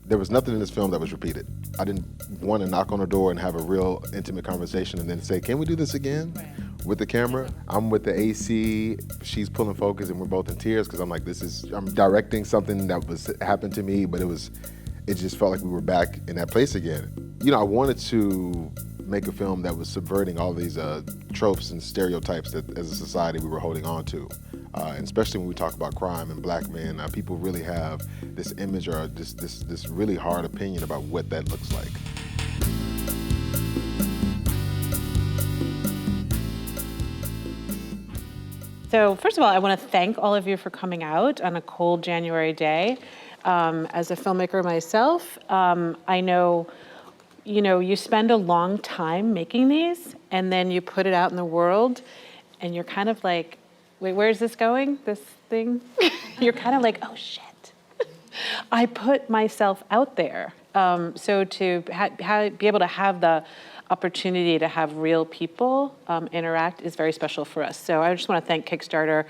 there was nothing in this film that was repeated. I didn't want to knock on her door and have a real intimate conversation and then say, can we do this again? Right. With the camera. I'm with the AC, she's pulling focus and we're both in tears because I'm like, I'm directing something that happened to me, but it just felt like we were back in that place again. You know, I wanted to make a film that was subverting all these tropes and stereotypes that as a society we were holding on to. And especially when we talk about crime and black men, people really have this image or this really hard opinion about what that looks like. So first of all, I want to thank all of you for coming out on a cold January day. As a filmmaker myself, I know, you spend a long time making these and then you put it out in the world and you're kind of like, wait, where's this going, this thing? You're kind of like, oh shit. I put myself out there. So to be able to have the opportunity to have real people interact is very special for us. So I just want to thank Kickstarter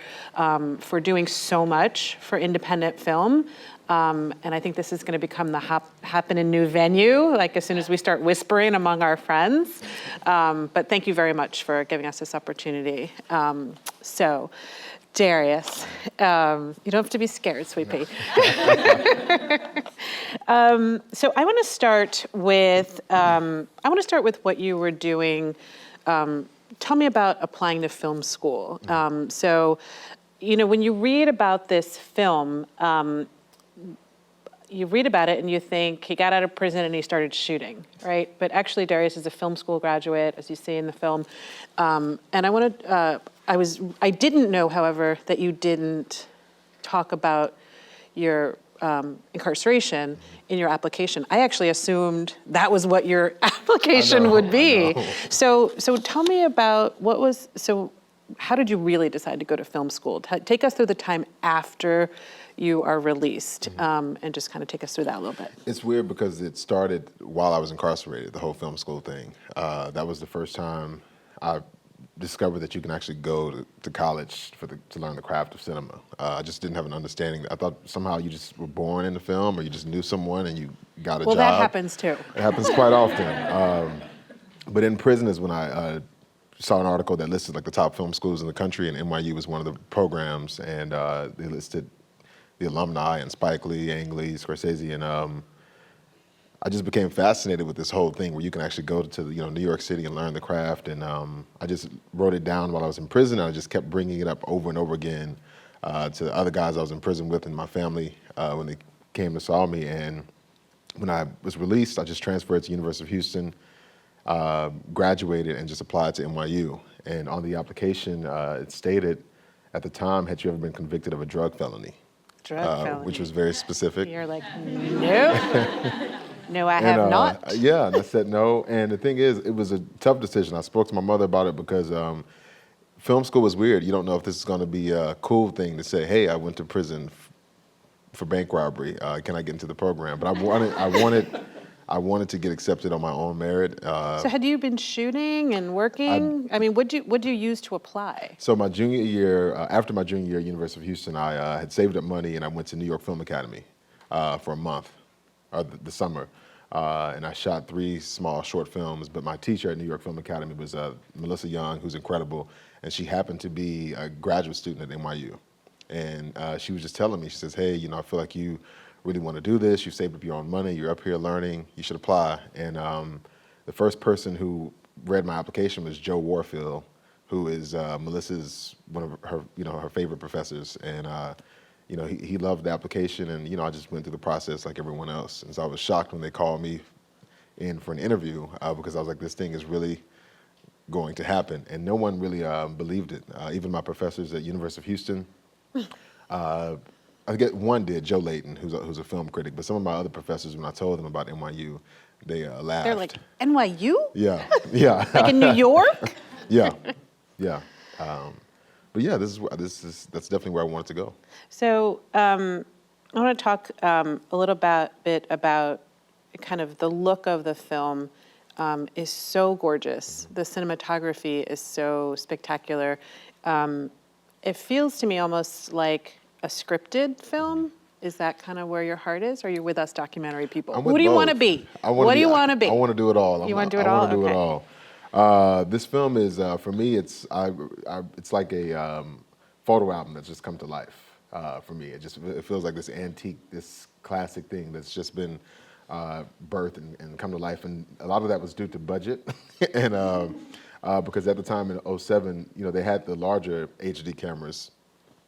for doing so much for independent film. And I think this is going to become the happen in new venue, like as soon as we start whispering among our friends. But thank you very much for giving us this opportunity. So, Darius, you don't have to be scared, sweet pea. So I want to start with what you were doing. Tell me about applying to film school. So, when you read about this film, you read about it and you think he got out of prison and he started shooting, right? But actually, Darius is a film school graduate, as you see in the film. And I didn't know, however, that you didn't talk about your incarceration in your application. I actually assumed that was what your application would be. So tell me about how did you really decide to go to film school? Take us through the time after you are released, and just kind of take us through that a little bit. It's weird because it started while I was incarcerated, the whole film school thing. That was the first time I discovered that you can actually go to college to learn the craft of cinema. I just didn't have an understanding. I thought somehow you just were born in the film or you just knew someone and you got a job. Well, that happens too. It happens quite often. But in prison is when I saw an article that listed like the top film schools in the country, and NYU was one of the programs, and they listed the alumni and Spike Lee, Ang Lee, Scorsese, and I just became fascinated with this whole thing where you can actually go to New York City and learn the craft, and I just wrote it down while I was in prison, and I just kept bringing it up over and over again to the other guys I was in prison with and my family when they came to saw me. And when I was released, I just transferred to University of Houston, graduated, and just applied to NYU. And on the application, it stated at the time, had you ever been convicted of a drug felony? Which was very specific. You're like, no. No, I have not. Yeah, and I said no. And the thing is, it was a tough decision. I spoke to my mother about it because film school is weird. You don't know if this is going to be a cool thing to say, hey, I went to prison for bank robbery. Can I get into the program? But I wanted to get accepted on my own merit. So had you been shooting and working? What'd you use to apply? So my junior year, after my junior year at University of Houston, I had saved up money and I went to New York Film Academy for a month, or the summer. And I shot 3 small short films, but my teacher at New York Film Academy was Melissa Young, who's incredible, and she happened to be a graduate student at NYU. And she was just telling me, she says, hey, I feel like you really want to do this, you saved up your own money, you're up here learning, you should apply. And the first person who read my application was Joe Warfield, who is Melissa's, one of her favorite professors. And he loved the application, and I just went through the process like everyone else. And so I was shocked when they called me in for an interview because I was like, this thing is really going to happen. And no one really believed it. Even my professors at University of Houston, I get one did, Joe Layton, who's a film critic, but some of my other professors, when I told them about NYU, they laughed. They're like, NYU? Yeah. Like in New York? Yeah. But yeah, that's definitely where I wanted to go. So I want to talk a little bit about kind of the look of the film. Is so gorgeous. The cinematography is so spectacular. It feels to me almost like a scripted film. Is that kind of where your heart is? Or are you with us documentary people? I'm with Who do you want to both. be? I wanna What do be- you want to be? I want to do it all. You wanna do it I all? want to do it Okay. all. This film is, for me, it's like a photo album that's just come to life for me. It feels like this antique, this classic thing that's just been birthed and come to life. And a lot of that was due to budget. And because at the time in '07, they had the larger HD cameras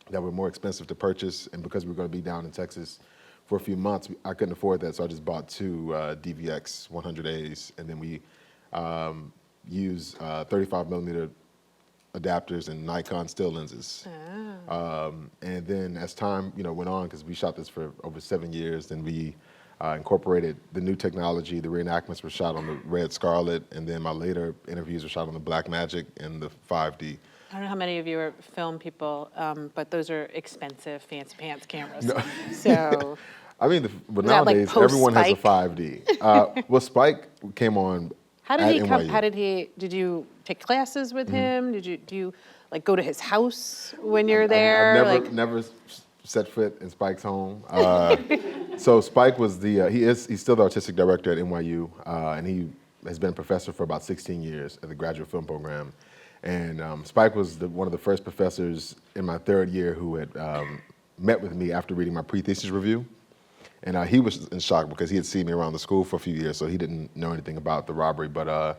that were more expensive to purchase. And because we were going to be down in Texas for a few months, I couldn't afford that. So I just bought two DVX 100As. And then we use 35 millimeter adapters and Nikon still lenses. And then as time went on, because we shot this for over 7 years, then we incorporated the new technology. The reenactments were shot on the Red Scarlet, and then my later interviews were shot on the Blackmagic and the 5D. I don't know how many of you are film people, but those are expensive, fancy pants cameras. No. So, I mean, but that like nowadays everyone has a post-Spike? 5D. Well, Spike came on how at did he come? NYU. Did you take classes with him? Do you like go to his house when you're there? I've never set foot in Spike's home. So Spike was he's still the artistic director at NYU, and he has been a professor for about 16 years at the graduate film program. And Spike was one of the first professors in my third year who had met with me after reading my pre-thesis review. And he was in shock because he had seen me around the school for a few years, so he didn't know anything about the robbery. But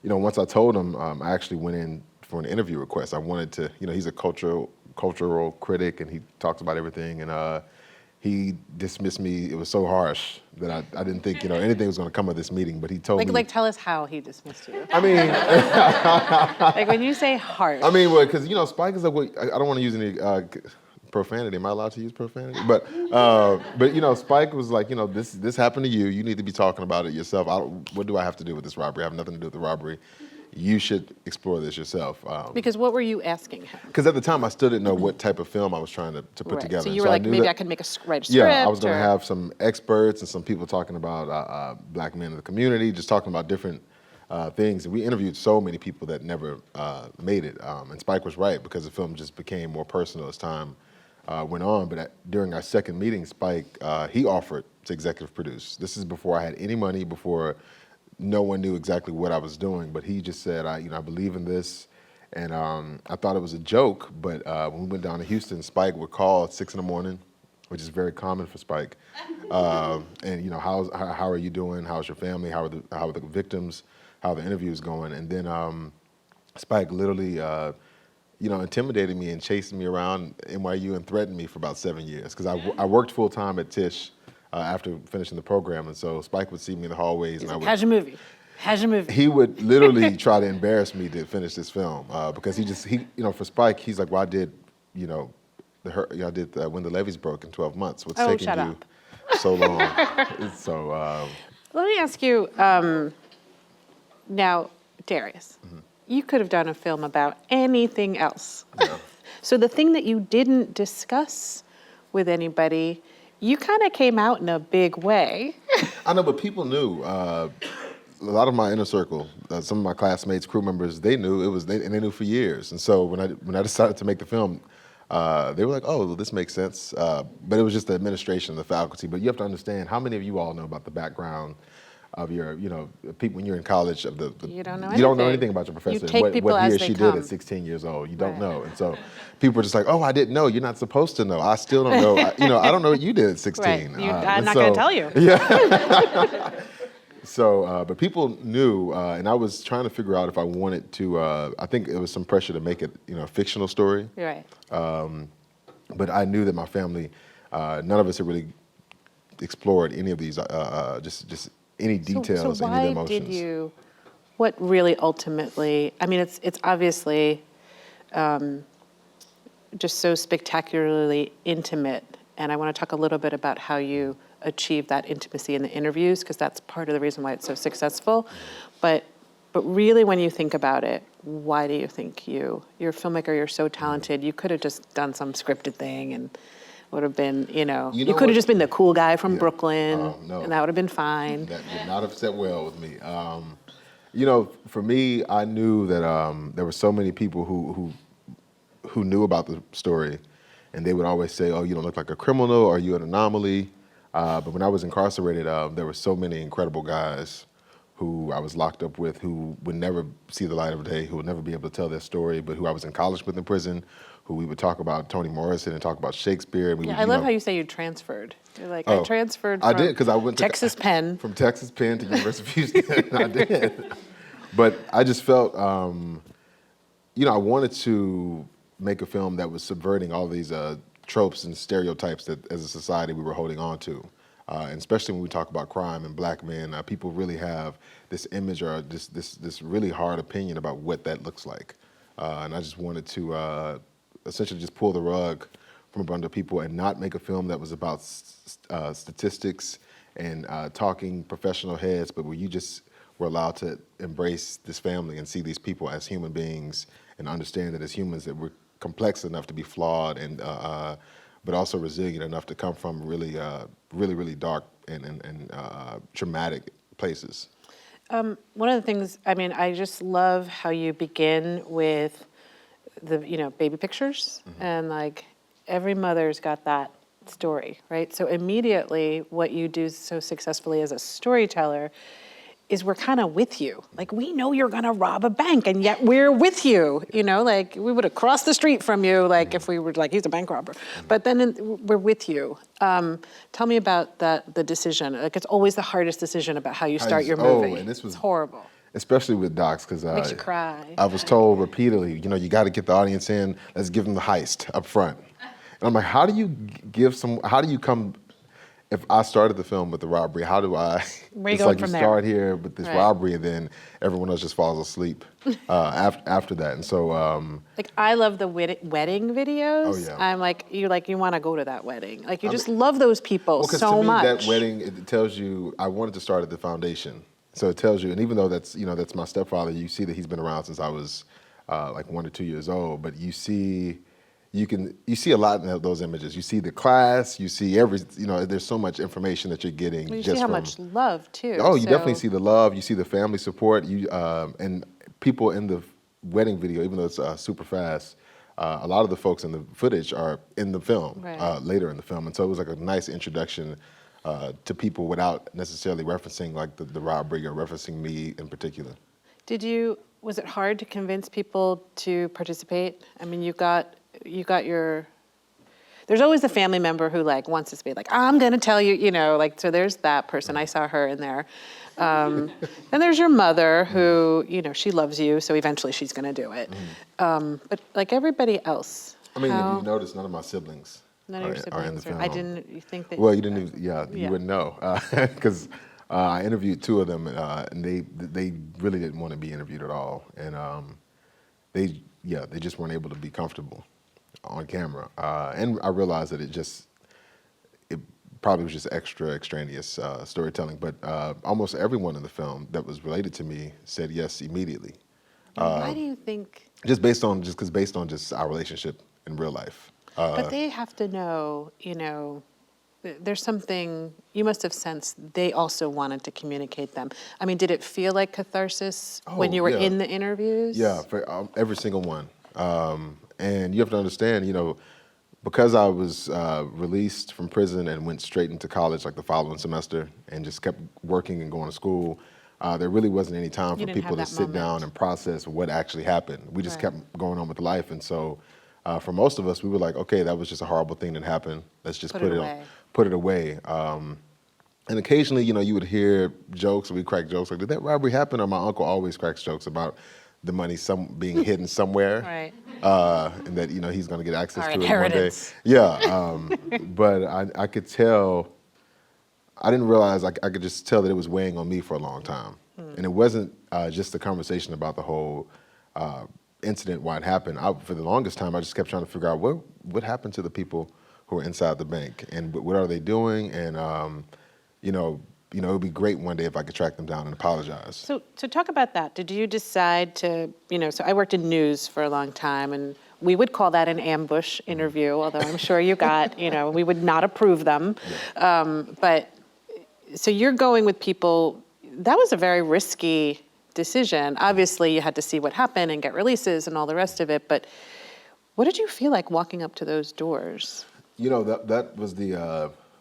once I told him, I actually went in for an interview request. I wanted to, he's a cultural critic, and he talks about everything. And he dismissed me. It was so harsh that I didn't think anything was going to come of this meeting. But he told me, like tell us how he dismissed you. I mean, Like when you say harsh. I mean, because Spike is like, I don't want to use any profanity. Am I allowed to use profanity? But Spike was like, this happened to you. You need to be talking about it yourself. What do I have to do with this robbery? I have nothing to do with the robbery. You should explore this yourself. Because what were you asking him? Because at the time, I still didn't know what type of film I was trying to put Right. together. So you were like, knew maybe that- I could write a script. Yeah, I was going to have some experts and some people talking about black men in the community, just talking about different things. And we interviewed so many people that never made it. And Spike was right, because the film just became more personal as time went on. But during our second meeting, Spike, he offered to executive produce. This is before I had any money, before no one knew exactly what I was doing. But he just said, I believe in this. And I thought it was a joke, but when we went down to Houston, Spike would call at 6 a.m, which is very common for Spike. And how are you doing? How's your family? How are the victims? How are the interviews going? And then Spike literally, intimidated me and chased me around NYU and threatened me for about 7 years, because I worked full time at Tisch after finishing the program, and so Spike would see me in the hallways, and I would. How's your movie? How's your movie? He would literally try to embarrass me to finish this film because for Spike, he's like, well, I did, I did When the Levees Broke in 12 months. What's taking shut you up. so long? So Let me ask you, now, Darius, you could have done a film about anything else. yeah. So the thing that you didn't discuss with anybody, you kind of came out in a big way. I know, but people knew. A lot of my inner circle, some of my classmates, crew members, they knew and they knew for years. And so when I decided to make the film, they were like, "Oh, well, this makes sense." But it was just the administration, the faculty. But you have to understand, how many of you all know about the background of your, people when you're in college? You don't know You don't know anything. anything about your professor. You take and people what he as or they she come. did at 16 years old. You don't Right. know. And so people were just like, "Oh, I didn't know. You're not supposed to know. I still don't know. I don't know what you did at 16." Right. I'm And not going to tell you. Yeah. So, but people knew, and I was trying to figure out if I wanted to. I think it was some pressure to make it, a fictional story. Right. But I knew that my family, none of us had really explored any of these, just any details, So any of the why emotions. did you? What really ultimately? I mean, it's obviously just so spectacularly intimate, and I want to talk a little bit about how you achieve that intimacy in the interviews, because that's part of the reason why it's so successful. But really, when you think about it, why do you think you're a filmmaker, you're so talented, you could have just done some scripted thing and would have been, you You could know have what? just been the cool guy from Yeah. Brooklyn, No. and that would have been fine. That did not have set well with me. For me, I knew that there were so many people who knew about the story, and they would always say, "Oh, you don't look like a criminal, or you an anomaly." But when I was incarcerated, there were so many incredible guys who I was locked up with, who would never see the light of day, who would never be able to tell their story, but who I was in college with in prison, who we would talk about Toni Morrison and talk about Shakespeare. And we Yeah, would, I love how you say you transferred. You're like, I Oh, transferred I from did, because I went to Texas Penn. from Texas Penn to University of Houston. I did, but I just felt, I wanted to make a film that was subverting all these tropes and stereotypes that, as a society, we were holding on to. And especially when we talk about crime and black men, people really have this image or this really hard opinion about what that looks like. And I just wanted to essentially just pull the rug from a bunch of people and not make a film that was about statistics and talking professional heads, but where you just were allowed to embrace this family and see these people as human beings and understand that as humans that we're complex enough to be flawed and but also resilient enough to come from really, really dark and traumatic places. One of the things, I just love how you begin with the, baby pictures, and like every mother's got that story, right? So immediately what you do so successfully as a storyteller is we're kind of with you. Like, we know you're gonna rob a bank, and yet we're with you, like we would have crossed the street from you, like if we were like, he's a bank robber. But then we're with you. Tell me about the decision. Like, it's always the hardest decision about how you start your movie. And this was it's horrible. Especially with docs, because Makes you cry. I was told repeatedly, you got to get the audience in, let's give them the heist up front. And I'm like, how do you come, if I started the film with the robbery, how do I? Where you it's going like from you there? start here with this Right. robbery, and then everyone else just falls asleep after that. And so, Like, I love the wedding videos. Oh, yeah. I'm like, you want to go to that wedding. Like, you just love those people because so to me, much. that wedding, it tells you, I wanted to start at the foundation. So it tells you, and even though that's my stepfather, you see that he's been around since I was like 1 or 2 years old. But you see a lot in those images. You see the class, you see there's so much information that you're getting. You just see how from, much love, too. Oh, you so- definitely see the love. You see the family support. And people in the wedding video, even though it's super fast, a lot of the folks in the footage are in the film Right. later in the film, and so it was like a nice introduction to people without necessarily referencing like the robbery or referencing me in particular. Was it hard to convince people to participate? I mean, you got your. There's always a family member who like wants to be like, I'm gonna tell you, so there's that person. I saw her in there. And there's your mother who, she loves you, so eventually she's gonna do it. But like everybody else. I mean, if you notice, none of my siblings None of your are in the siblings film. I didn't. You think that? Well, you didn't. You Yeah. wouldn't know because I interviewed 2 of them, and they really didn't want to be interviewed at all, and they just weren't able to be comfortable on camera. And I realized that it probably was just extraneous storytelling. But almost everyone in the film that was related to me said yes immediately. Why do you think? Based on our relationship in real life. But they have to know, there's something you must have sensed they also wanted to communicate them. I mean, did it feel like catharsis when you were yeah. in the interviews? Yeah, for every single one. And you have to understand, because I was released from prison and went straight into college like the following semester and just kept working and going to school, there really wasn't any time You for didn't people to have that sit down moment. and process what actually happened. We just Right. kept going on with life. And so for most of us, we were like, okay, that was just a horrible thing that happened. Let's just Put it away. Put it away. And occasionally, you would hear jokes, we crack jokes like, did that robbery happen? Or my uncle always cracks jokes about the money being hidden somewhere. Right. And that, he's going to get access Our to it one day. inheritance. Yeah. But I could tell, I didn't realize, I could just tell that it was weighing on me for a long time. And it wasn't just a conversation about the whole incident, why it happened. For the longest time, I just kept trying to figure out what happened to the people who are inside the bank and what are they doing? And, it would be great one day if I could track them down and apologize. So talk about that. Did you decide to, so I worked in news for a long time, and we would call that an ambush interview, although I'm sure you got, we would not approve them. But so you're going with people, that was a very risky decision. Obviously, you had to see what happened and get releases and all the rest of it, but What did you feel like walking up to those doors? You know, that was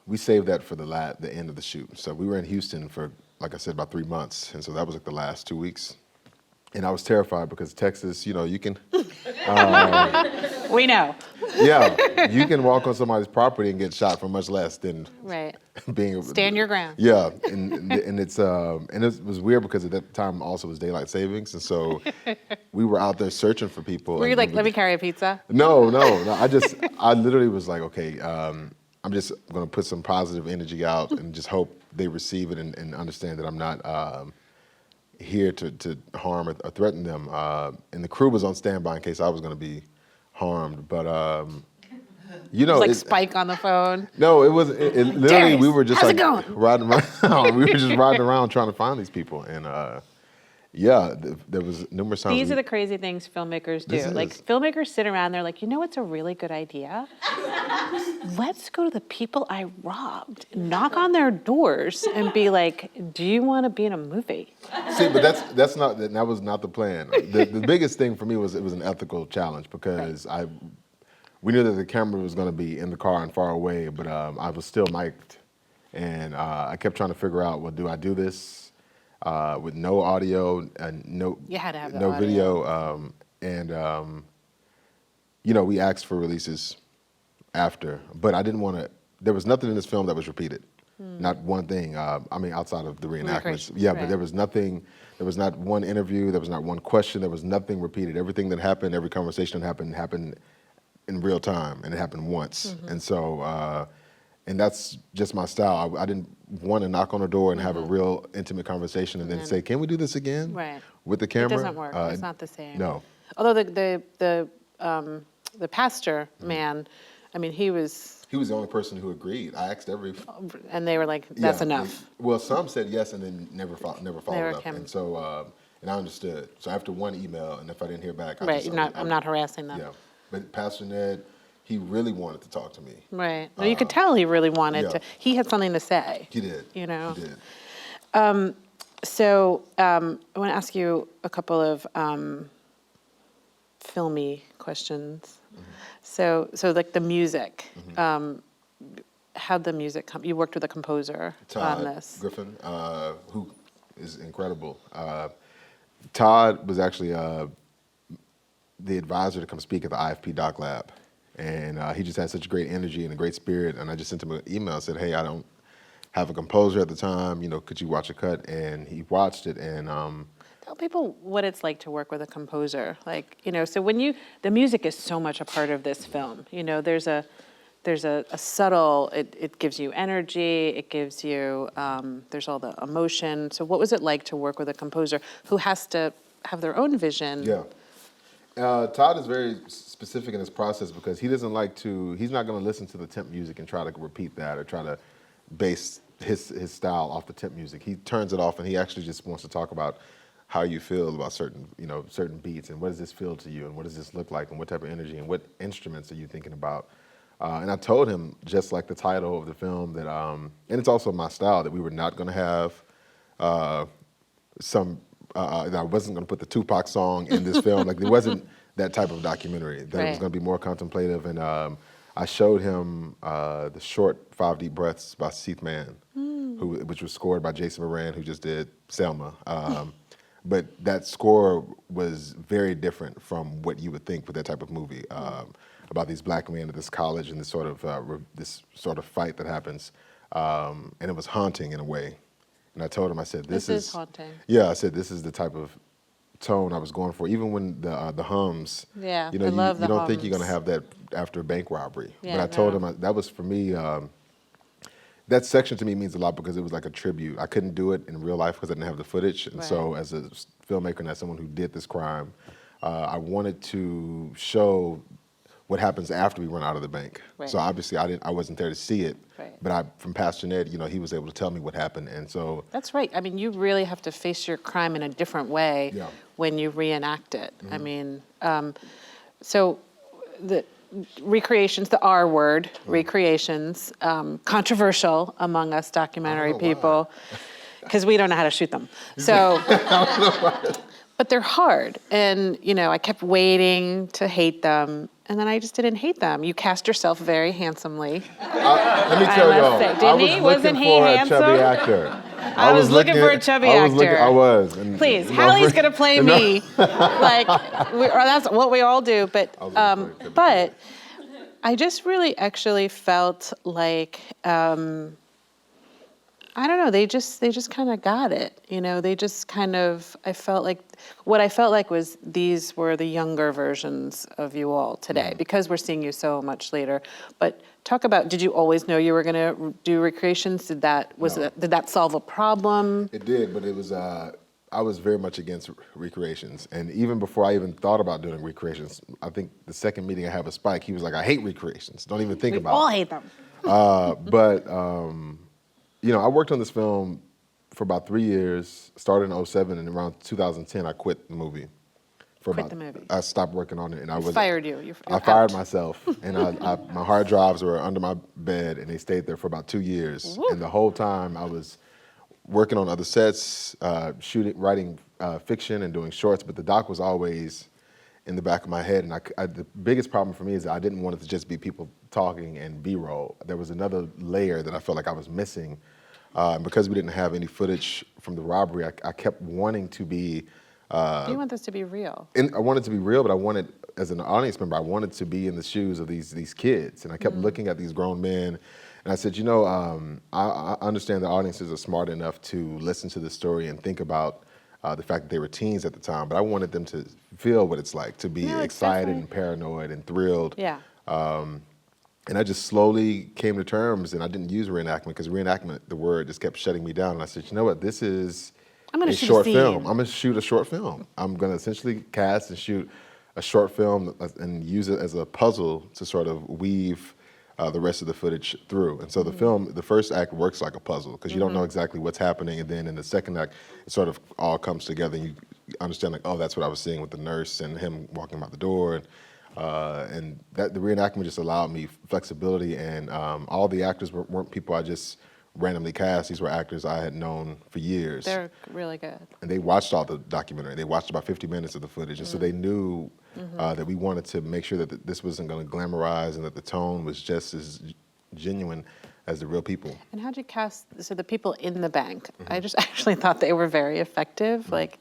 we saved that for the end of the shoot. So we were in Houston for, like I said, about 3 months. And so that was like the last 2 weeks. And I was terrified because Texas, you know, you can, We know. yeah, you can walk on somebody's property and get shot for much less than Right. being. Stand your ground. Yeah, and it was weird because at that time also was daylight savings, and so we were out there searching for people. Were you and like, let me carry a pizza? No. I literally was like, okay, I'm just gonna put some positive energy out and just hope they receive it and understand that I'm not here to harm or threaten them. And the crew was on standby in case I was gonna be harmed, but you know, Like Spike on the phone. no, it was literally Darius, we were just how's like it going? riding around. We were just riding around trying to find these people, and there was numerous times. These are the crazy things filmmakers do. This Like is. filmmakers sit around, they're like, you know what's a really good idea? Let's go to the people I robbed, knock on their doors and be like, do you want to be in a movie? See, but that was not the plan. The biggest thing for me was it was an ethical challenge because we knew that the camera was going to be in the car and far away, but I was still mic'd, and I kept trying to figure out, well, do I do this with no audio and no You had to have the no audio. video, and you know, we asked for releases after, but I didn't want to. There was nothing in this film that was repeated. Not one thing. I mean, outside of the reenactments. Recreation, Yeah, right. but there was nothing. There was not one interview. There was not one question. There was nothing repeated. Everything that happened, every conversation that happened in real time, and it happened once. And so, and that's just my style. I didn't want to knock on a door and have a real intimate conversation and then say, "Can we do this again?" Right. With the It camera. doesn't work. It's not the same. No. Although the pastor man, I mean, he was, He was the only person who agreed. I asked every. and they were like, that's Yeah, enough. Well, some said yes and then never followed up. came- And so, and I understood. So after one email, and if I didn't hear back, Right, I'm not harassing them. Yeah, but Pastor Ned, he really wanted to talk to me. Right. No, you could tell he really wanted yeah. to. He had something to say. He did. You know? He did. So I want to ask you a couple of filmy questions. So like the music. How'd the music come? You worked with a composer Todd on this. Griffin, who is incredible. Todd was actually the advisor to come speak at the IFP Doc Lab. And he just had such great energy and a great spirit. And I just sent him an email and said, hey, I don't have a composer at the time. You know, could you watch a cut? And he watched it. And Tell people what it's like to work with a composer. Like, you know, so the music is so much a part of this film. You know, there's a subtle, it gives you energy, it gives you, there's all the emotion. So what was it like to work with a composer who has to have their own vision? yeah. Todd is very specific in his process because he doesn't like to, he's not going to listen to the temp music and try to repeat that or try to base his style off the temp music. He turns it off and he actually just wants to talk about how you feel about certain beats and what does this feel to you and what does this look like and what type of energy and what instruments are you thinking about. And I told him, just like the title of the film, that, and it's also my style, that we were not going to have that I wasn't going to put the Tupac song in this film. Like, it wasn't that type of documentary. That it was Right. going to be more contemplative. And I showed him the short 5 Deep Breaths by Seath Mann, which was scored by Jason Moran, who just did Selma. But that score was very different from what you would think with that type of movie. About these black men at this college and this sort of fight that happens, and it was haunting in a way. And I told him, I said, This is haunting. Yeah, I said this is the type of tone I was going for. Even when the hums, Yeah, you know, I love the you don't think you're hums. gonna have that after a bank robbery. Yeah, but I told no. him that was for me. That section to me means a lot because it was like a tribute. I couldn't do it in real life because I didn't have the footage, and so Right. as a filmmaker and as someone who did this crime, I wanted to show what happens after we run out of the bank. Right. So obviously I wasn't there to see it, Right. but from Pastor Ned, you know, he was able to tell me what happened, and so That's right. I mean, you really have to face your crime in a different way Yeah. when you reenact it. I mean, so the recreations, the R word, recreations, controversial among us documentary I don't know why. people, because we don't know how to shoot them. So, but they're hard. And, I kept waiting to hate them. And then I just didn't hate them. You cast yourself very handsomely. Let me tell y'all, I was looking Wasn't he for a handsome? chubby actor. I was looking for a chubby actor. I was. And Please, Hallie's gonna play me. Or that's what we all do. But I just really actually felt like, I don't know, they just kind of got it. They just kind of, what I felt like was these were the younger versions of you all today, because we're seeing you so much later. But talk about, did you always know you were gonna do recreations? Did that solve a problem? It did, but it was, I was very much against recreations. And even before I even thought about doing recreations, I think the second meeting I had with Spike, he was like, I hate recreations. Don't even think about it. We all hate them. I worked on this film for about 3 years, started in 2007, and around 2010, I quit the movie. I stopped working on it, and I fired you. I fired myself, and my hard drives were under my bed, and they stayed there for about 2 years. Woo. And the whole time, I was working on other sets, writing fiction, and doing shorts. But the doc was always in the back of my head, and the biggest problem for me is that I didn't want it to just be people talking and B-roll. There was another layer that I felt like I was missing. Because we didn't have any footage from the robbery, I kept wanting to be. You want this to be real. I wanted to be real, but I wanted, as an audience member, I wanted to be in the shoes of these kids. And I kept looking at these grown men, and I said, I understand the audiences are smart enough to listen to the story and think about the fact that they were teens at the time, but I wanted them to feel what it's like to be excited and paranoid and thrilled. Yeah. And I just slowly came to terms, and I didn't use reenactment because reenactment, the word, just kept shutting me down. And I said, you know what, this is a short film. I'm going to shoot a short film. I'm going to essentially cast and shoot a short film and use it as a puzzle to sort of weave the rest of the footage through. And so the first act works like a puzzle because you don't know exactly what's happening. And then in the second act, it sort of all comes together. And you understand, like, oh, that's what I was seeing with the nurse and him walking out the door. And that the reenactment just allowed me flexibility, and all the actors weren't people I just randomly cast. These were actors I had known for years. They're really good. And they watched all the documentary. They watched about 50 minutes of the footage, and so they knew that we wanted to make sure that this wasn't going to glamorize and that the tone was just as genuine as the real people. And how'd you cast, so the people in the bank? I just actually thought they were very effective. Like,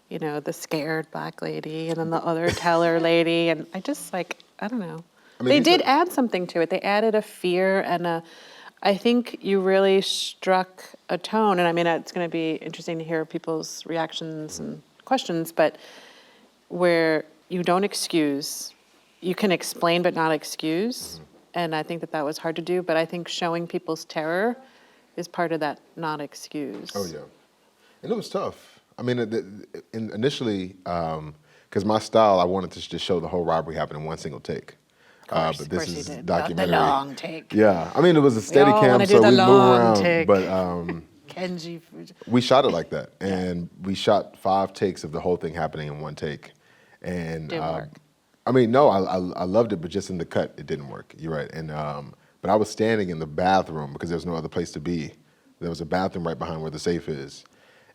the scared black lady and then the other teller lady. And I just I don't know. They did add something to it. They added a fear and I think you really struck a tone. And it's going to be interesting to hear people's reactions and questions, but where you don't excuse, you can explain but not excuse. And I think that was hard to do, but I think showing people's terror is part of that not excuse. Oh, yeah. And it was tough. Initially, because my style, I wanted to just show the whole robbery happen in one single take. But this is documentary. The long take. Yeah, it was a steady cam, so we move around. Take. But Kenji. we shot it like that, and we shot 5 takes of the whole thing happening in one take. And didn't work. No, I loved it, but just in the cut, it didn't work. You're right. And but I was standing in the bathroom because there was no other place to be. There was a bathroom right behind where the safe is.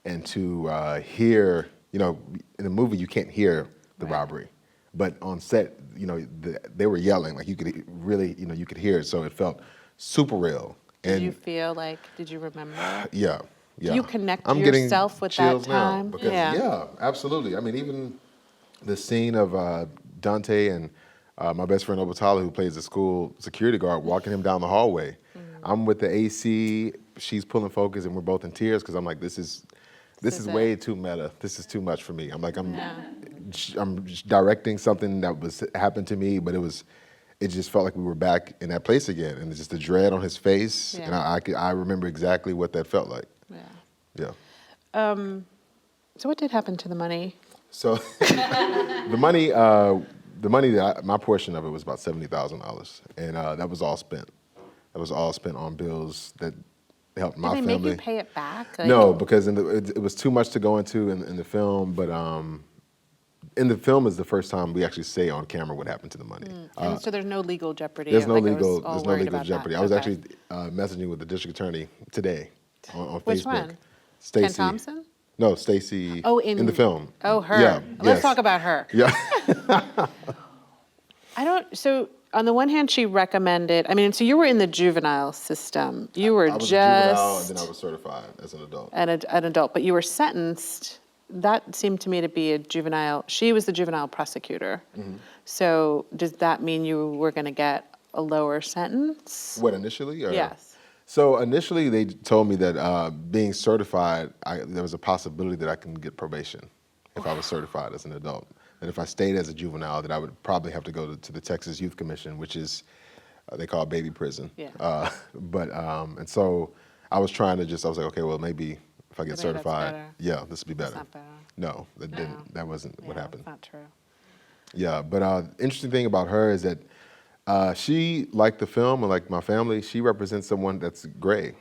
And to hear, in the movie, you can't hear the robbery. But on set, they were yelling. Like, you could really, you could hear it. So it felt super real. Did you feel did you remember? Yeah. Do you connect yourself with that time? Because, yeah, absolutely. Even the scene of Dante and my best friend Obatala, who plays the school security guard, walking him down the hallway. I'm with the AC, she's pulling focus, and we're both in tears because I'm like, this is way too meta. This is too much for me. I'm directing something that happened to me, but it just felt like we were back in that place again, and it's just the dread on his face, and I remember exactly what that felt like. Yeah. So what did happen to the money? So the money my portion of it was about $70,000, and that was all spent. That was all spent on bills that helped my family. Did they make you pay it back? No, because it was too much to go into in the film. But in the film is the first time we actually say on camera what happened to the money. And so there's no legal jeopardy. There's no legal jeopardy. That. I was actually messaging with the district attorney today on Facebook. Which one? Stacey. Ken Thompson? No, Stacy. Oh, in the film. Oh, her. Yeah. Let's yes. talk about her. Yeah. So on the one hand, she recommended, I mean, so you were in the juvenile system. You were I was just a juvenile, and then I was certified as an adult. an adult, but you were sentenced. That seemed to me to be a juvenile. She was the juvenile prosecutor. Mm-hmm. So does that mean you were going to get a lower sentence? What, initially? Or? Yes. So initially, they told me that being certified, there was a possibility that I can get probation if I was certified as an adult. And if I stayed as a juvenile, that I would probably have to go to the Texas Youth Commission, which is, they call it baby prison. Yeah. And so I was trying to I was like, okay, well, maybe if I get Maybe that's certified, better. yeah, this would be better. That's not better. No, that didn't. That wasn't what Yeah, happened. that's not true. Yeah, but interesting thing about her is that she, like the film and like my family, she represents someone that's gray.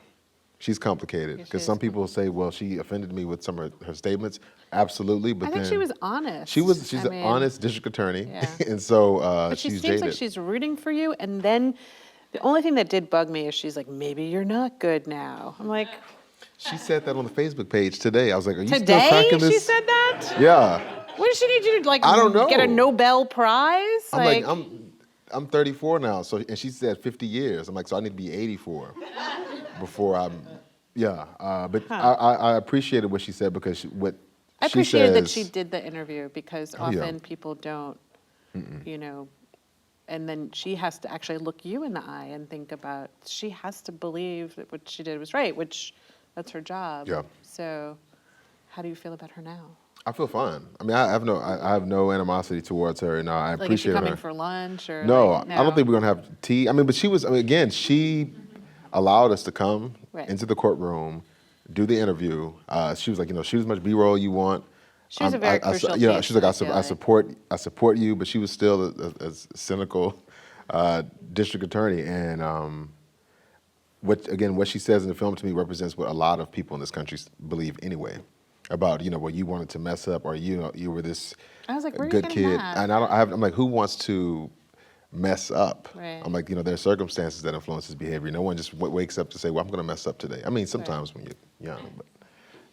She's complicated Yeah, she because is some people say, well, she offended me with some of her statements. Absolutely, but I think then she was honest. she's I an mean, honest district attorney, Yeah. and so But she she's seems jaded. like she's rooting for you, and then the only thing that did bug me is she's like, maybe you're not good now. I'm like, She said that on the Facebook page today. I was like, are you still today cracking this? she said that? Yeah. What does she need you to like? I don't know. Get a Nobel Prize? I'm like, I'm 34 now, so and she said 50 years. I'm like, so I need to be 84 before I'm. Yeah, but I appreciated what she said because I she appreciated that says- she did the interview because Oh, yeah. often people don't, you know, and then she has to actually look you in the eye and think about, she has to believe that what she did was right, which that's her job. Yeah. So how do you feel about her now? I feel fine. I mean, I have no animosity towards her, and I Like, is she appreciate coming her. for lunch or? No, like, I don't think we're gonna have tea. I mean, but again, she allowed us to come Right. into the courtroom, do the interview. She was like, shoot as much B-roll you want. She was a very crucial piece, she's like, I feel I support you, but she was still a cynical district attorney, and what she says in the film to me represents what a lot of people in this country believe anyway. About well, you wanted to mess up, or you were this I was like, where are you good getting kid, that? and I'm like, who wants to mess up? Right. I'm like, there are circumstances that influence his behavior. No one just wakes up to say, well, I'm going to mess up today. I mean, sometimes when you're young, but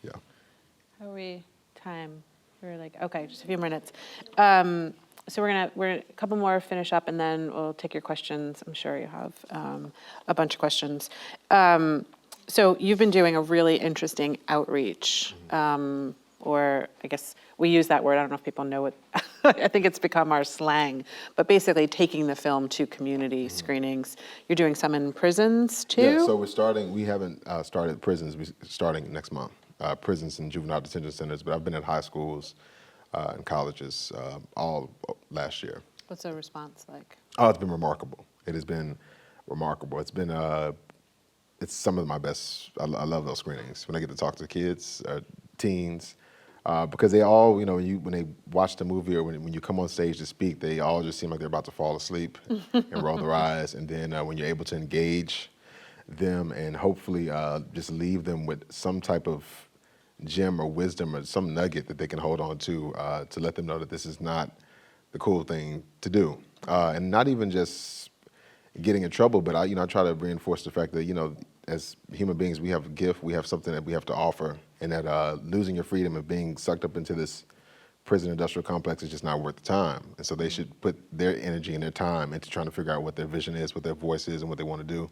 yeah. How are we time? We're like, okay, just a few minutes. So we're a couple more finish up, and then we'll take your questions. I'm sure you have a bunch of questions. So you've been doing a really interesting outreach, or I guess we use that word. I don't know if people know it. I think it's become our slang. But basically, taking the film to community screenings. You're doing some in prisons too. Yeah, so we're starting. We haven't started prisons. We're starting next month. Prisons and juvenile detention centers. But I've been at high schools and colleges all last year. What's the response like? Oh, it's been remarkable. It has been remarkable. It's been it's some of my best. I love those screenings when I get to talk to kids, teens, because they all, when they watch the movie or when you come on stage to speak, they all just seem like they're about to fall asleep and roll their eyes. And then when you're able to engage them and hopefully just leave them with some type of gem or wisdom or some nugget that they can hold on to let them know that this is not the cool thing to do, and not even just getting in trouble, but I try to reinforce the fact that as human beings we have a gift, we have something that we have to offer, and that losing your freedom and being sucked up into this prison industrial complex is just not worth the time. And so they should put their energy and their time into trying to figure out what their vision is, what their voice is, and what they want to do.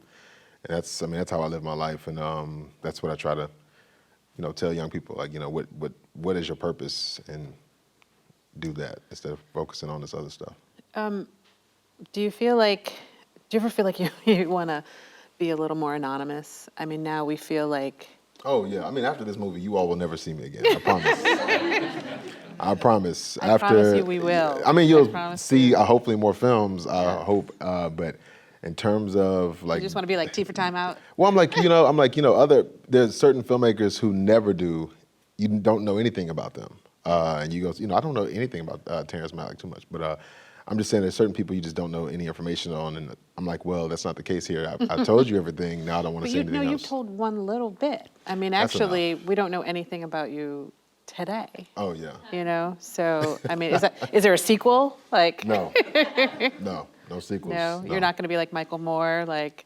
And that's how I live my life, and that's what I try to tell young people, like what is your purpose, and do that instead of focusing on this other stuff. Do you ever feel like you want to be a little more anonymous? I mean, now we feel like... Oh, yeah. I mean, after this movie, you all will never see me again. I promise. I promise. I promise you we will. I mean, I you'll promise see you. hopefully more films, I hope. But in terms of like... You just want to be like Tea for Time Out? Well, I'm like, there's certain filmmakers who never do, you don't know anything about them. And you go, I don't know anything about Terrence Malick too much, but I'm just saying there's certain people you just don't know any information on, and I'm like, well, that's not the case here. I told you everything. Now I don't want to say anything else. You've told one little bit. I mean, That's actually, we don't know anything about you today. Oh yeah. So I mean, is there a sequel? Like No, no sequels. no, you're not going to be like Michael Moore. Like,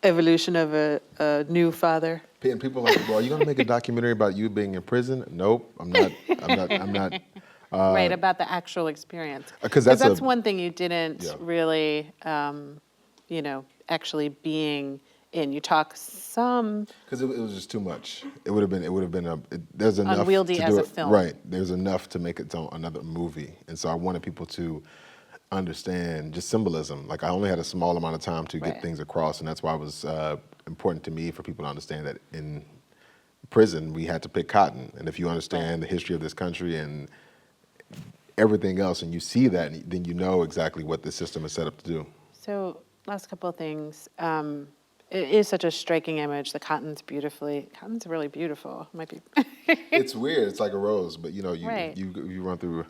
evolution of a new father. And people are like, well, are you going to make a documentary about you being in prison? Nope, I'm not. I'm not. Right, about the actual experience. Because That's one thing you didn't Yeah. really, actually being in. You talk some Because it was just too much. It would have been. It would have been there's enough unwieldy to as do a it. film. Right. There's enough to make its own another movie, and so I wanted people to understand just symbolism. Like I only had a small amount of time to get Right. things across, and that's why it was important to me for people to understand that in prison we had to pick cotton, and if you understand the history of this country and everything else, and you see that, then you know exactly what the system is set up to do. So, last couple of things. It is such a striking image. The cotton's really beautiful. Might be. It's weird. It's like a rose, but you Right. you run through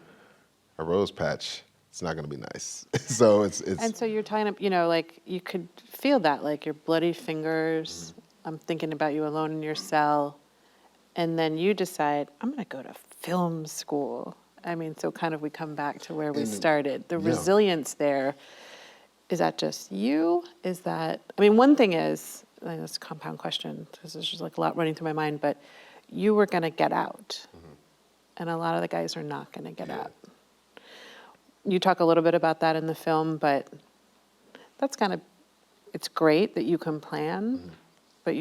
a rose patch, it's not going to be nice. So it's And so you're tying up, like you could feel that, like your bloody fingers. I'm thinking about you alone in your cell. And then you decide, I'm going to go to film school. I mean, so kind of we come back to where we And- started. The yeah. resilience there, is that just you? Is that, I mean, one thing is, I know it's a compound question, because there's just like a lot running through my mind, but you were going to get out. And a lot of the guys are not going to get out. You talk a little bit about that in the film, but that's it's great that you can plan, but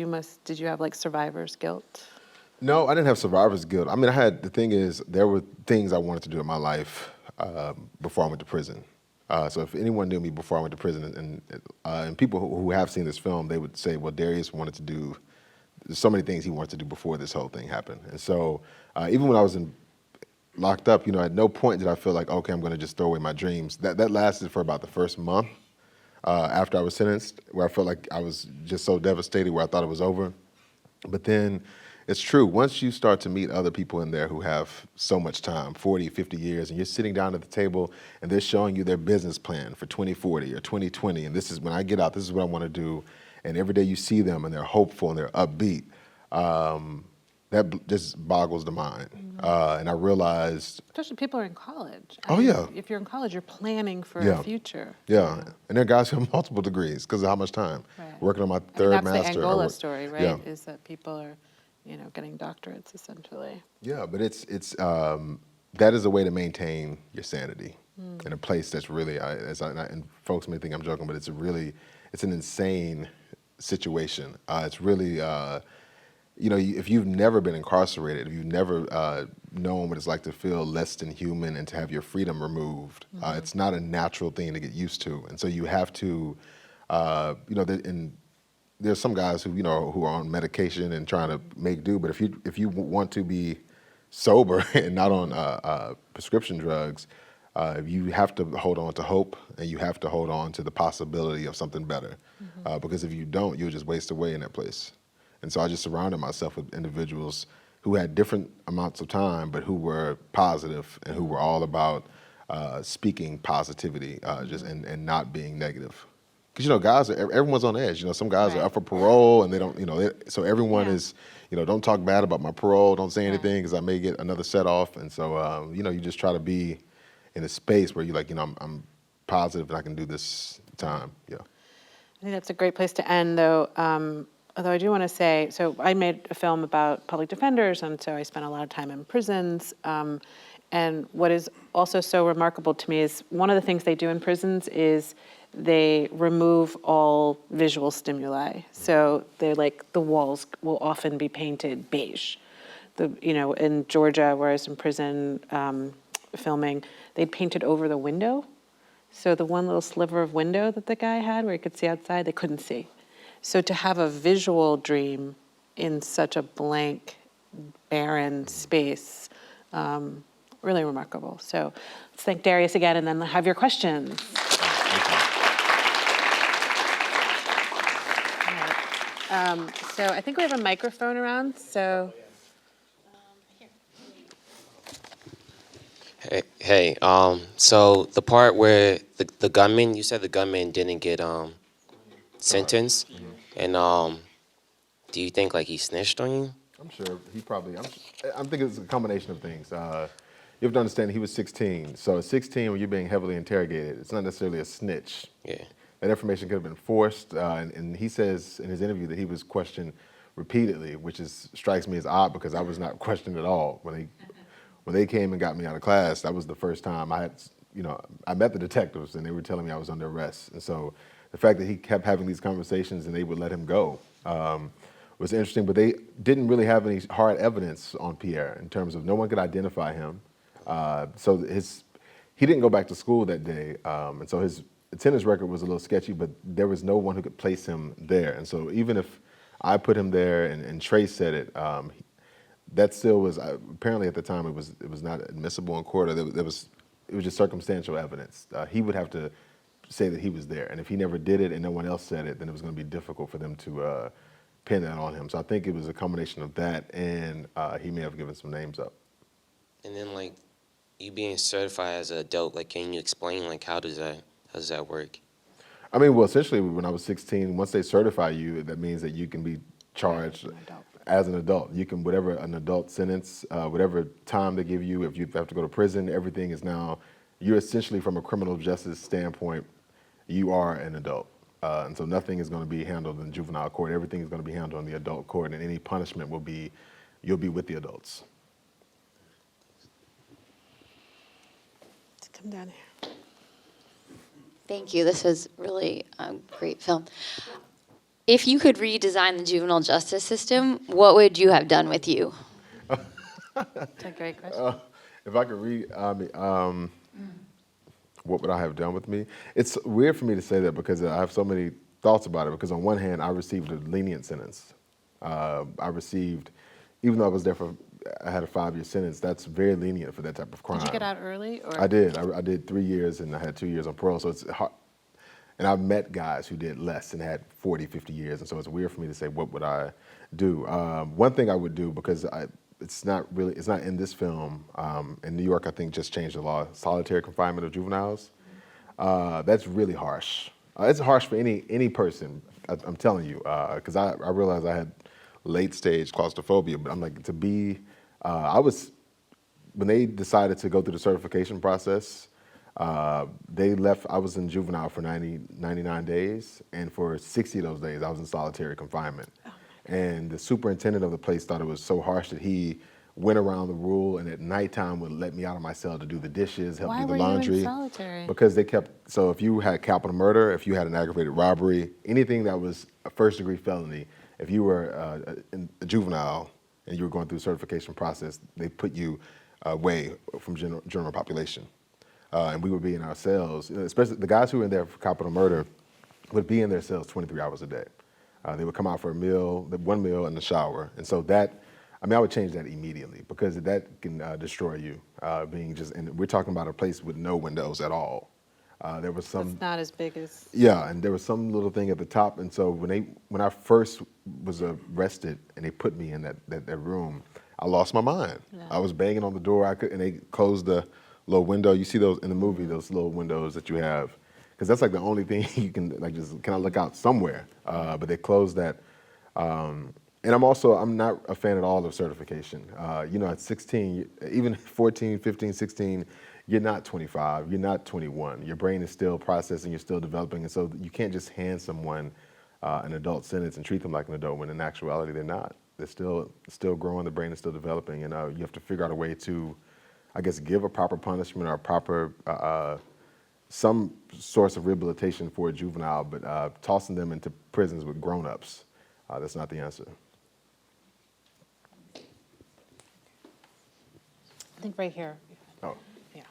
did you have like survivor's guilt? No, I didn't have survivor's guilt. I mean, the thing is, there were things I wanted to do in my life before I went to prison. So if anyone knew me before I went to prison, and people who have seen this film, they would say, well, Darius wanted to do, there's so many things he wanted to do before this whole thing happened. And so even when I was locked up, at no point did I feel like, okay, I'm going to just throw away my dreams. That lasted for about the first month after I was sentenced, where I felt like I was just so devastated, where I thought it was over. But then it's true. Once you start to meet other people in there who have so much time, 40, 50 years, and you're sitting down at the table and they're showing you their business plan for 2040 or 2020, and this is when I get out, this is what I want to do. And every day you see them and they're hopeful and they're upbeat. That just boggles the mind. And I realized, Especially people are in college. Oh, yeah. If you're in college, you're planning for Yeah. a future. yeah, and there are guys who have multiple degrees because of how much time. Right. Working on my I mean, third that's master. the Angola story, right? Yeah. Is that people are, getting doctorates essentially. Yeah, but it's that is a way to maintain your sanity in a place that's really, and folks may think I'm joking, but it's an insane situation. It's really, if you've never been incarcerated, if you've never known what it's like to feel less than human and to have your freedom removed, it's not a natural thing to get used to, and so you have to, there's some guys who who are on medication and trying to make do, but if you want to be sober and not on prescription drugs, you have to hold on to hope, and you have to hold on to the possibility of something better, because if you don't, you'll just waste away in that place. And so I just surrounded myself with individuals who had different amounts of time, but who were positive and who were all about speaking positivity, and not being negative. Because guys everyone's on edge. Some guys are Right. up for parole and they don't. So everyone Yeah. is. Don't talk bad about my parole. Don't say Right. anything because I may get another set off. And so you just try to be in a space where you're like, I'm positive and I can do this time. Yeah. I think that's a great place to end, though. Although I do want to say, so I made a film about public defenders, and so I spent a lot of time in prisons. And what is also so remarkable to me is one of the things they do in prisons is they remove all visual stimuli. So they're like, the walls will often be painted beige. In Georgia, where I was in prison filming, they'd painted over the window. So the one little sliver of window that the guy had where he could see outside, they couldn't see. So to have a visual dream in such a blank, barren space, really remarkable. So let's thank Darius again and then have your questions. All right. So I think we have a microphone around, so. Hey, so the part where the gunman, you said the gunman didn't get sentenced, and do you think like he snitched on you? I'm sure he probably. I'm thinking it's a combination of things. You have to understand he was 16. So at 16, when you're being heavily interrogated, it's not necessarily a snitch. Yeah. That information could have been forced, and he says in his interview that he was questioned repeatedly, which strikes me as odd because I was not questioned at all when they came and got me out of class. That was the first time I met the detectives, and they were telling me I was under arrest. And so the fact that he kept having these conversations and they would let him go was interesting. But they didn't really have any hard evidence on Pierre in terms of no one could identify him. So he didn't go back to school that day, and so his attendance record was a little sketchy. But there was no one who could place him there. And so even if I put him there and Trey said it, that still was apparently at the time it was not admissible in court. Or it was just circumstantial evidence. He would have to say that he was there, and if he never did it and no one else said it, then it was going to be difficult for them to pin that on him. So I think it was a combination of that, and he may have given some names up. And then like you being certified as an adult, like can you explain like how does that work? I mean, well, essentially, when I was 16, once they certify you, that means that you can be charged as an adult. You can, whatever an adult sentence, whatever time they give you, if you have to go to prison, everything is now, you're essentially, from a criminal justice standpoint, you are an adult. And so nothing is going to be handled in juvenile court. Everything is going to be handled in the adult court, and any punishment you'll be with the adults. Let's come down here. Thank you. This was really a great film. If you could redesign the juvenile justice system, what would you have done with you? That's a great question. If I could what would I have done with me? It's weird for me to say that because I have so many thoughts about it. Because on one hand, I received a lenient sentence. Even though I had a 5-year sentence, that's very lenient for that type of crime. Did you get out early? Or? I did. I did 3 years, and I had 2 years on parole. So it's hard. And I've met guys who did less and had 40, 50 years. And so it's weird for me to say, what would I do? One thing I would do, because it's not in this film. In New York, I think just changed the law, solitary confinement of juveniles. That's really harsh. It's harsh for any person, I'm telling you, because I realized I had late stage claustrophobia, but I'm like, when they decided to go through the certification process, they left, I was in juvenile for 99 days, and for 60 of those days, I was in solitary confinement. And the superintendent of the place thought it was so harsh that he went around the rule, and at nighttime would let me out of my cell to do the dishes, help do the laundry. Why were you in solitary? Because so if you had capital murder, if you had an aggravated robbery, anything that was a first-degree felony, if you were a juvenile and you were going through the certification process, they put you away from general population. And we would be in our cells, especially the guys who were in there for capital murder would be in their cells 23 hours a day. They would come out for a meal, one meal and a shower. And so I would change that immediately because that can destroy you, and we're talking about a place with no windows at all. There was some. It's not as big as. Yeah, and there was some little thing at the top. And so when I first was arrested and they put me in that room, I lost my mind. Yeah. I was banging on the door. And they closed the little window. You see those in the movie, those little windows that you have, because that's like the only thing you can can I look out somewhere. But they closed that. And I'm not a fan at all of certification. At 16, even 14, 15, 16, you're not 25, you're not 21. Your brain is still processing, you're still developing, and so you can't just hand someone an adult sentence and treat them like an adult when in actuality they're not. They're still growing, the brain is still developing, and you have to figure out a way to, I guess, give a proper punishment or a proper, some source of rehabilitation for a juvenile, but tossing them into prisons with grown-ups, that's not the answer. I think right here. Oh. Yeah.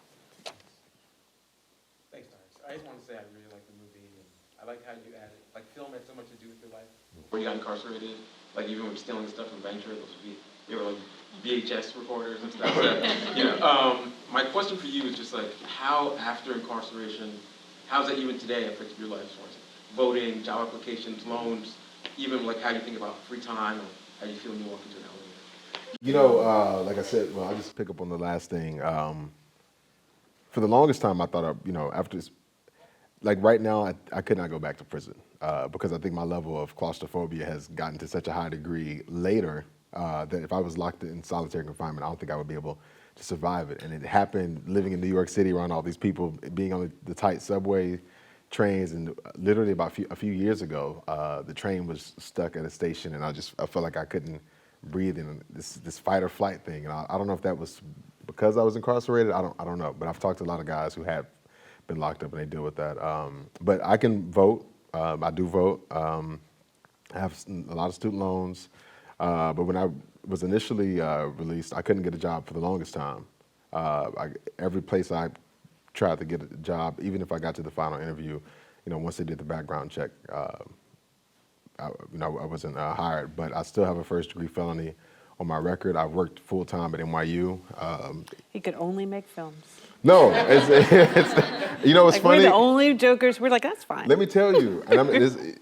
Thanks, Darius. I just want to say I really like the movie. And I like how you added, like, film had so much to do with your life. Where you got incarcerated, like even when stealing stuff from Venture, they were like VHS recorders and stuff. My question for you is just like, how after incarceration, how's that even today affected your life as far as voting, job applications, loans, even like how you think about free time or how you feel when you walk into an elevator? Like I said, I'll just pick up on the last thing. For the longest time, I thought, after this, like right now, I could not go back to prison because I think my level of claustrophobia has gotten to such a high degree later that if I was locked in solitary confinement, I don't think I would be able to survive it. And it happened living in New York City around all these people, being on the tight subway trains, and literally about a few years ago, the train was stuck at a station, and I felt like I couldn't breathe in this fight or flight thing. And I don't know if that was because I was incarcerated. I don't know. But I've talked to a lot of guys who have been locked up and they deal with that. But I can vote. I do vote. I have a lot of student loans. But when I was initially released, I couldn't get a job for the longest time. Every place I tried to get a job, even if I got to the final interview, once they did the background check, I wasn't hired. But I still have a first-degree felony on my record. I worked full-time at NYU. He could only make films. No, it's it's Like, funny. we're the only jokers. We're like, that's fine. Let me tell you, and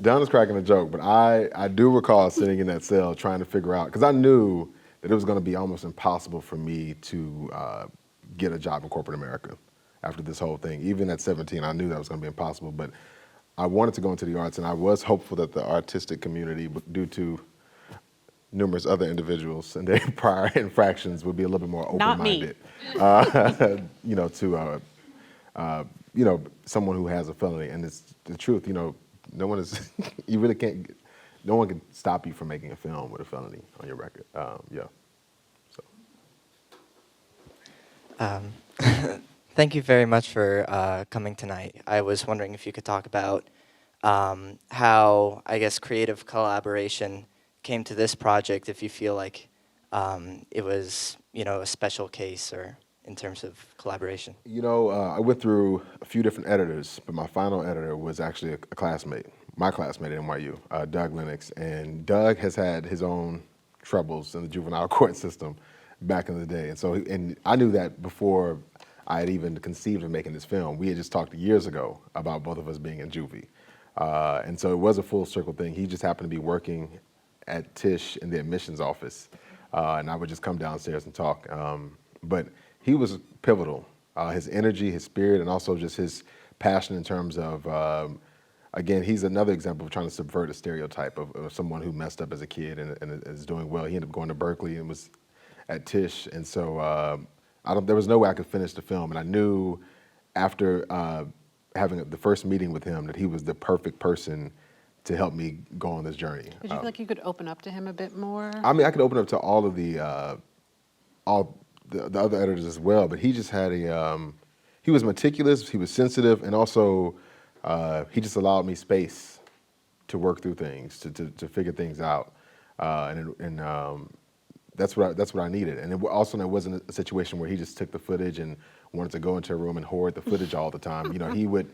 Don is cracking a joke, but I do recall sitting in that cell trying to figure out, because I knew that it was going to be almost impossible for me to get a job in corporate America after this whole thing. Even at 17, I knew that was going to be impossible, but I wanted to go into the arts, and I was hopeful that the artistic community, due to numerous other individuals and their prior infractions, would be a little bit more open-minded. To someone who has a felony, and it's the truth. No one is. You really can't. No one can stop you from making a film with a felony on your record. Thank you very much for coming tonight. I was wondering if you could talk about how, I guess, creative collaboration came to this project, if you feel like it was, a special case or in terms of collaboration. I went through a few different editors, but my final editor was actually my classmate at NYU, Doug Lennox. And Doug has had his own troubles in the juvenile court system back in the day. And I knew that before I had even conceived of making this film. We had just talked years ago about both of us being in juvie. And so it was a full circle thing. He just happened to be working at Tisch in the admissions office. And I would just come downstairs and talk. But he was pivotal. His energy, his spirit, and also just his passion in terms of, again, he's another example of trying to subvert a stereotype of someone who messed up as a kid and is doing well. He ended up going to Berkeley and was at Tisch. And so there was no way I could finish the film. And I knew after having the first meeting with him that he was the perfect person to help me go on this journey. Did you feel like you could open up to him a bit more? I mean, I could open up to all of the other editors as well, but he just had he was meticulous, he was sensitive, and also he just allowed me space to work through things, to figure things out, and that's what I needed. And it wasn't a situation where he just took the footage and wanted to go into a room and hoard the footage all the time. He would.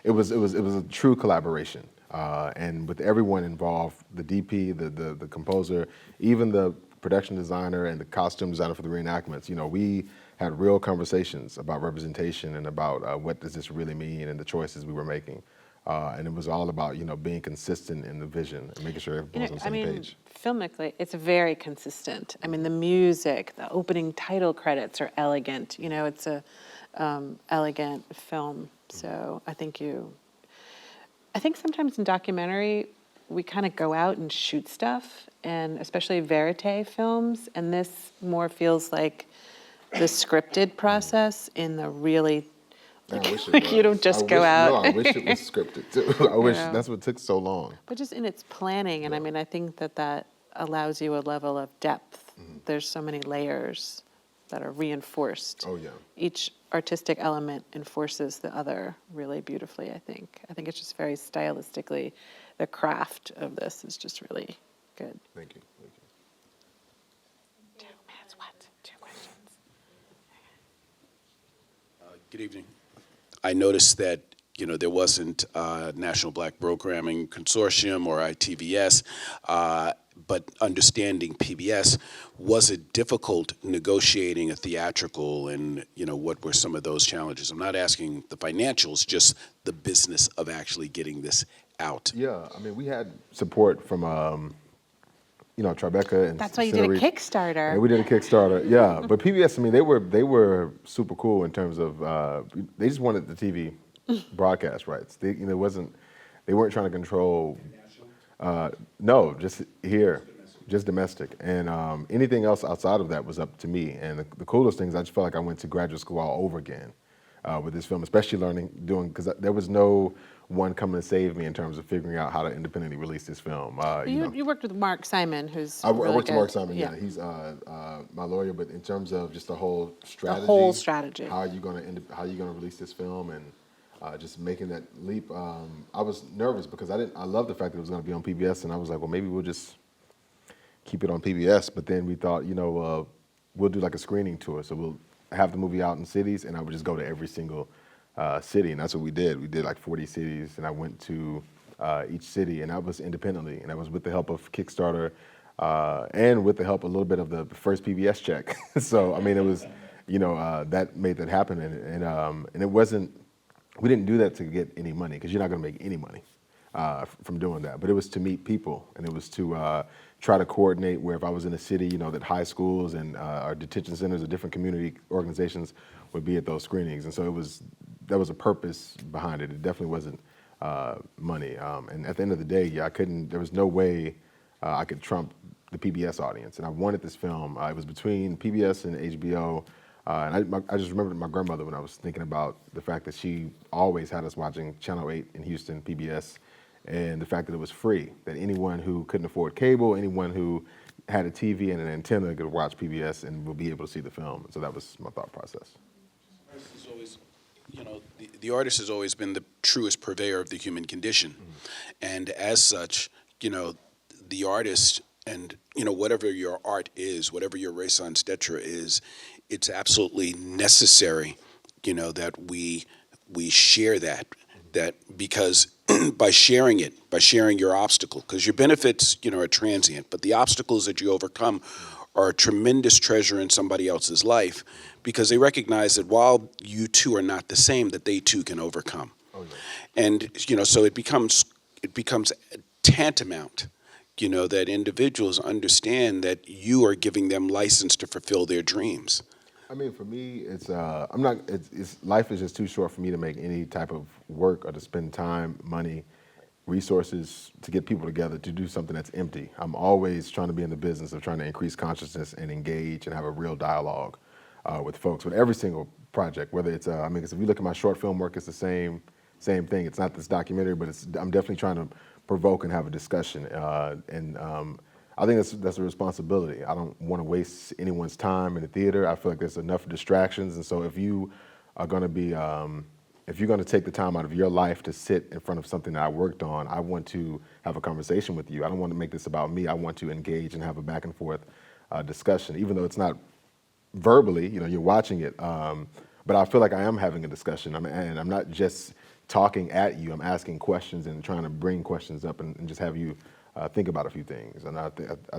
It was a true collaboration, and with everyone involved, the DP, the composer, even the production designer and the costume designer for the reenactments. We had real conversations about representation and about what does this really mean and the choices we were making. And it was all about, being consistent in the vision and making sure everyone's on the same page. Filmically, it's very consistent. I mean, the music, the opening title credits are elegant. It's a elegant film. So I think sometimes in documentary, we kind of go out and shoot stuff, and especially verite films, and this more feels like the scripted process in the really, you don't just go out. No, I wish it was scripted too. I wish that's what took so long. But just in its planning, and I mean, I think that allows you a level of depth. There's so many layers that are reinforced. Oh yeah. Each artistic element enforces the other really beautifully, I think. I think it's just very stylistically, the craft of this is just really good. Thank you. Two minutes, what? Two questions. Good evening. I noticed that there wasn't a National Black Programming Consortium or ITVS, but understanding PBS, was it difficult negotiating a theatrical, and what were some of those challenges? I'm not asking the financials, just the business of actually getting this out. Yeah, I mean, we had support from Tribeca and That's why you did a Kickstarter. Yeah, we did a Kickstarter. Yeah, but PBS, I mean, they were super cool in terms of they just wanted the TV broadcast rights. They weren't trying to control. No, just here, just domestic, and anything else outside of that was up to me. And the coolest thing is I just felt like I went to graduate school all over again, with this film, especially because there was no one coming to save me in terms of figuring out how to independently release this film. You worked with Mark Simon, who's I really worked with Mark good. Simon, yeah. He's my lawyer, but in terms of just the whole strategy, strategy. how are you going to release this film, and just making that leap. I was nervous because I love the fact that it was going to be on PBS, and I was like, well, maybe we'll just keep it on PBS. But then we thought, we'll do like a screening tour, so we'll have the movie out in cities, and I would just go to every single city, and that's what we did. We did like 40 cities, and I went to each city, and that was independently, and that was with the help of Kickstarter, and with the help a little bit of the first PBS check. So I mean, it was, that made that happen, and it wasn't. We didn't do that to get any money, because you're not going to make any money from doing that. But it was to meet people, and it was to try to coordinate where if I was in a city, that high schools and our detention centers or different community organizations would be at those screenings. And so that was a purpose behind it. It definitely wasn't money. And at the end of the day, there was no way I could trump the PBS audience. And I wanted this film. It was between PBS and HBO. And I just remembered my grandmother when I was thinking about the fact that she always had us watching Channel 8 in Houston, PBS, and the fact that it was free, that anyone who couldn't afford cable, anyone who had a TV and an antenna could watch PBS and will be able to see the film. So that was my thought process. Is always, the artist has always been the truest purveyor of the human condition. Mm-hmm. And as such, the artist and, whatever your art is, whatever your raison d'etre is, it's absolutely necessary, that we share that because by sharing your obstacle, because your benefits, are transient, but the obstacles that you overcome are a tremendous treasure in somebody else's life, because they recognize that while you two are not the same, that they too can overcome. Oh, yeah. And, so it becomes tantamount, that individuals understand that you are giving them license to fulfill their dreams. I mean, for me, life is just too short for me to make any type of work or to spend time, money, resources to get people together to do something that's empty. I'm always trying to be in the business of trying to increase consciousness and engage and have a real dialogue with folks with every single project, whether it's, because if you look at my short film work, it's the same thing. It's not this documentary, but I'm definitely trying to provoke and have a discussion. I think that's a responsibility. I don't want to waste anyone's time in the theater. I feel like there's enough distractions, and so if you are going to be, if you're going to take the time out of your life to sit in front of something that I worked on, I want to have a conversation with you. I don't want to make this about me. I want to engage and have a back and forth discussion, even though it's not verbally. You're watching it, but I feel like I am having a discussion. And I'm not just talking at you. I'm asking questions and trying to bring questions up and just have you think about a few things. And I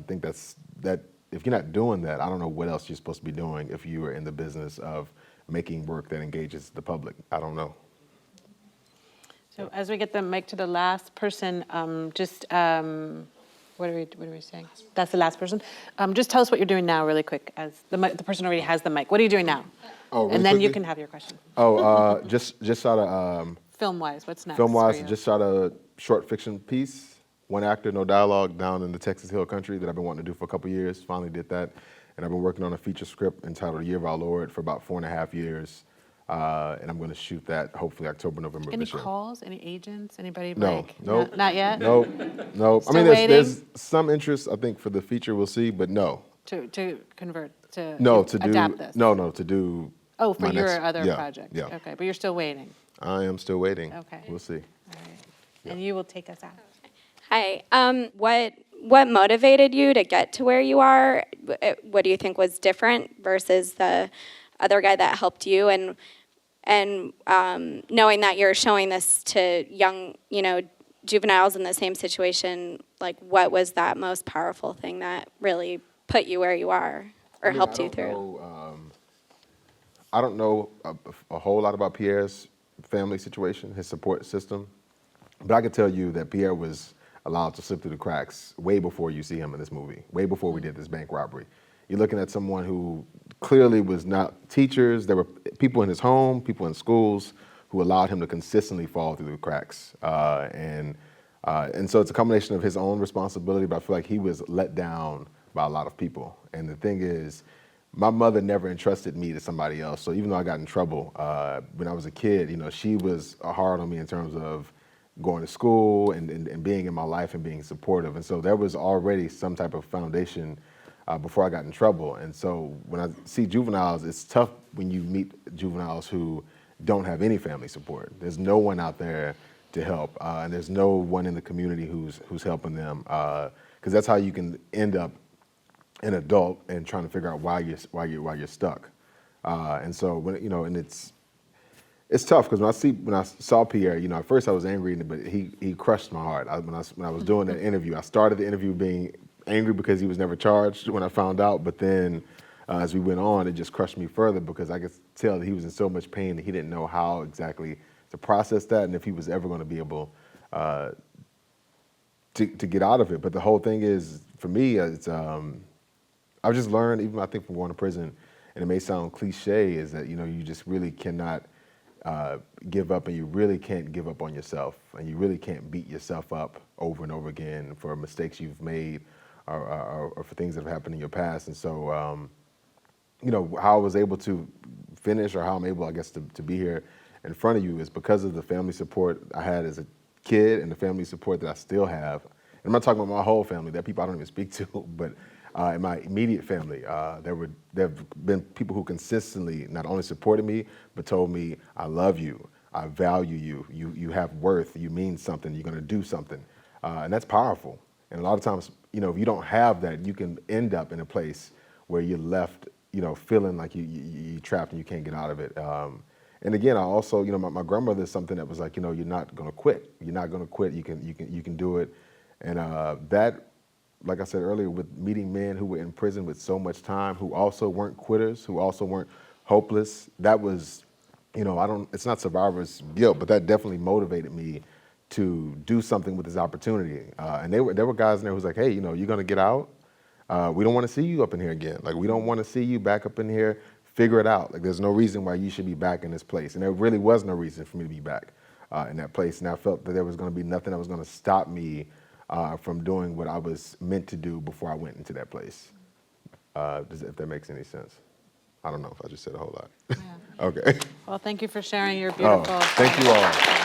think that if you're not doing that, I don't know what else you're supposed to be doing if you are in the business of making work that engages the public. I don't know. So as we get the mic to the last person, what are we saying? That's the last person. Just tell us what you're doing now really quick, as the person already has the mic. What are you doing now? Oh, really and then quickly? You can have your question. Oh, just shot a... Film-wise, what's next? Film-wise, just shot a short fiction piece. One actor, no dialogue, down in the Texas Hill Country that I've been wanting to do for a couple years. Finally did that. And I've been working on a feature script entitled Year of Our Lord for about 4.5 years. And I'm going to shoot that hopefully October, November Any this year. calls? Any agents? Anybody? No, nope. Not yet? Nope. I mean, there's some interest, I think, for the feature, we'll see, but no. To convert, to adapt this? No, to do Oh, for your next, other yeah, project? Yeah. Okay, but you're still waiting? I am still waiting. Okay. We'll see. All right. Yeah. And you will take us out. Hi. What motivated you to get to where you are? What do you think was different versus the other guy that helped you? And knowing that you're showing this to young, juveniles in the same situation, like what was that most powerful thing that really put you where you are or helped you through? I don't know a whole lot about Pierre's family situation, his support system, but I can tell you that Pierre was allowed to slip through the cracks way before you see him in this movie, way before we did this bank robbery. You're looking at someone who clearly was not teachers. There were people in his home, people in schools who allowed him to consistently fall through the cracks. And so it's a combination of his own responsibility, but I feel like he was let down by a lot of people. And the thing is, my mother never entrusted me to somebody else. So even though I got in trouble when I was a kid, you know, she was hard on me in terms of going to school and being in my life and being supportive. And so there was already some type of foundation before I got in trouble. And so when I see juveniles, it's tough when you meet juveniles who don't have any family support. There's no one out there to help, and there's no one in the community who's helping them, because that's how you can end up an adult and trying to figure out why you're stuck. And so when you know, and it's tough because when I saw Pierre, you know, at first I was angry, but he crushed my heart. When I was doing that interview, I started the interview being angry because he was never charged when I found out, but then as we went on, it just crushed me further because I could tell that he was in so much pain that he didn't know how exactly to process that and if he was ever going to be able to get out of it. But the whole thing is, for me, it's I've just learned, even I think from going to prison, and it may sound cliche, is that, you know, you just really cannot give up, and you really can't give up on yourself, and you really can't beat yourself up over and over again for mistakes you've made or for things that have happened in your past. And so, you know, how I was able to finish, or how I'm able, I guess, to be here in front of you is because of the family support I had as a kid and the family support that I still have. And I'm not talking about my whole family. There are people I don't even speak to, but in my immediate family, there have been people who consistently not only supported me, but told me, I love you, I value you, you have worth, you mean something, you're gonna do something. And that's powerful. And a lot of times, you know, if you don't have that, you can end up in a place where you're left, you know, feeling like you're trapped and you can't get out of it. And again, I also, you know, my grandmother is something that was like, you know, you're not gonna quit. You're not gonna quit, you can do it. And that, like I said earlier, with meeting men who were in prison with so much time, who also weren't quitters, who also weren't hopeless, that was, you know, it's not survivor's guilt, but that definitely motivated me to do something with this opportunity. And there were guys in there who was like, hey, you know, you're gonna get out. We don't wanna see you up in here again. Like, we don't wanna see you back up in here. Figure it out. Like, there's no reason why you should be back in this place. And there really was no reason for me to be back in that place. And I felt that there was gonna be nothing that was gonna stop me from doing what I was meant to do before I went into that place. If that makes any sense. I don't know if I just said a whole lot. Yeah. Okay. Well, thank you for sharing your beautiful. Thank you all.